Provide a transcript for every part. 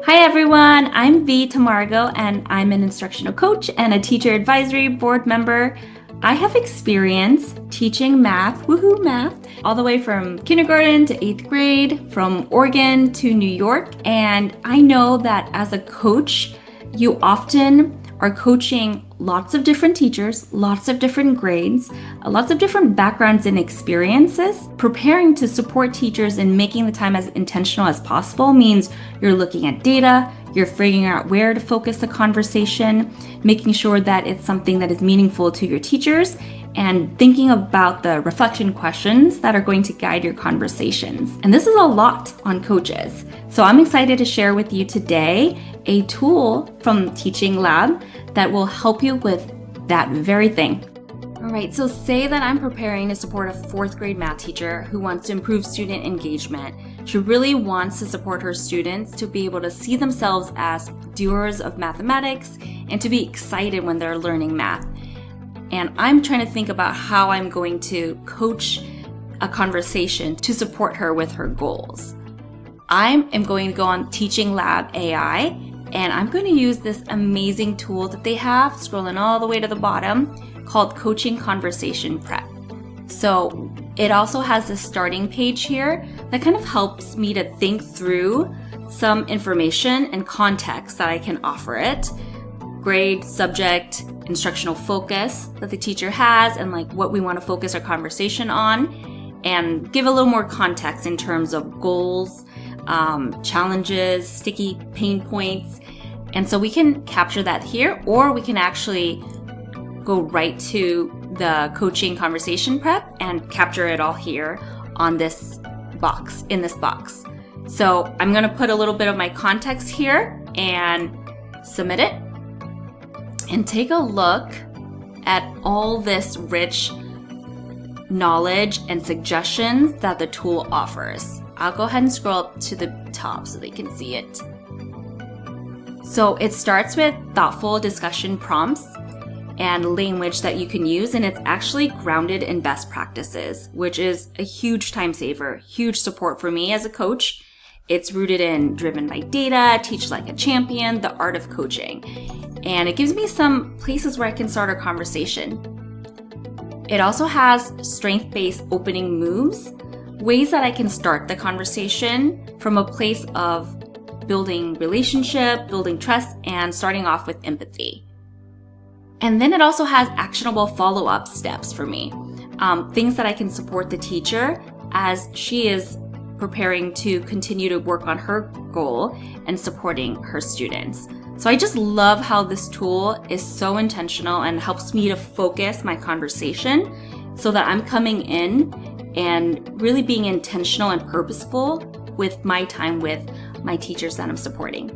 Hi everyone, I'm Vi Tamargo and I'm an instructional coach and a teacher advisory board member. I have experience teaching math, woohoo math, all the way from kindergarten to 8th grade, from Oregon to New York. And I know that as a coach, you often are coaching lots of different teachers, lots of different grades, lots of different backgrounds and experiences. Preparing to support teachers and making the time as intentional as possible means you're looking at data, you're figuring out where to focus the conversation, making sure that it's something that is meaningful to your teachers, and thinking about the reflection questions that are going to guide your conversations. And this is a lot on coaches. So I'm excited to share with you today a tool from TeachingLab that will help you with that very thing. All right, so say that I'm preparing to support a 4th grade math teacher who wants to improve student engagement. She really wants to support her students to be able to see themselves as doers of mathematics and to be excited when they're learning math. And I'm trying to think about how I'm going to coach a conversation to support her with her goals. I am going to go on TeachingLab.ai and I'm going to use this amazing tool that they have, scrolling all the way to the bottom, called Coaching Conversation Prep. So it also has this starting page here that kind of helps me to think through some information and context that I can offer it. Grade, subject, instructional focus that the teacher has, and like what we want to focus our conversation on, and give a little more context in terms of goals, challenges, sticky pain points. And so we can capture that here, or we can actually go right to the coaching conversation prep and capture it all here on this box, in this box. So I'm going to put a little bit of my context here and submit it. And take a look at all this rich knowledge and suggestions that the tool offers. I'll go ahead and scroll up to the top so they can see it. So it starts with thoughtful discussion prompts and language that you can use, and it's actually grounded in best practices, which is a huge time saver, huge support for me as a coach. It's rooted in driven by data, teach like a champion, the art of coaching. And it gives me some places where I can start a conversation. It also has strength-based opening moves, ways that I can start the conversation from a place of building relationship, building trust, and starting off with empathy. And then it also has actionable follow-up steps for me, things that I can support the teacher as she is preparing to continue to work on her goal and supporting her students. So I just love how this tool is so intentional and helps me to focus my conversation so that I'm coming in and really being intentional and purposeful with my time with my teachers that I'm supporting.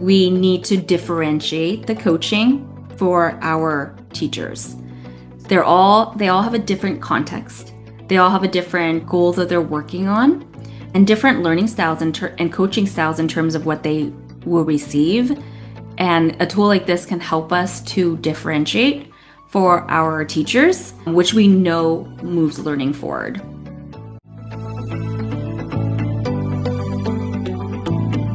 We need to differentiate the coaching for our teachers. They all have a different context. They all have a different goal that they're working on and different learning styles and coaching styles in terms of what they will receive. And a tool like this can help us to differentiate for our teachers, which we know moves learning forward.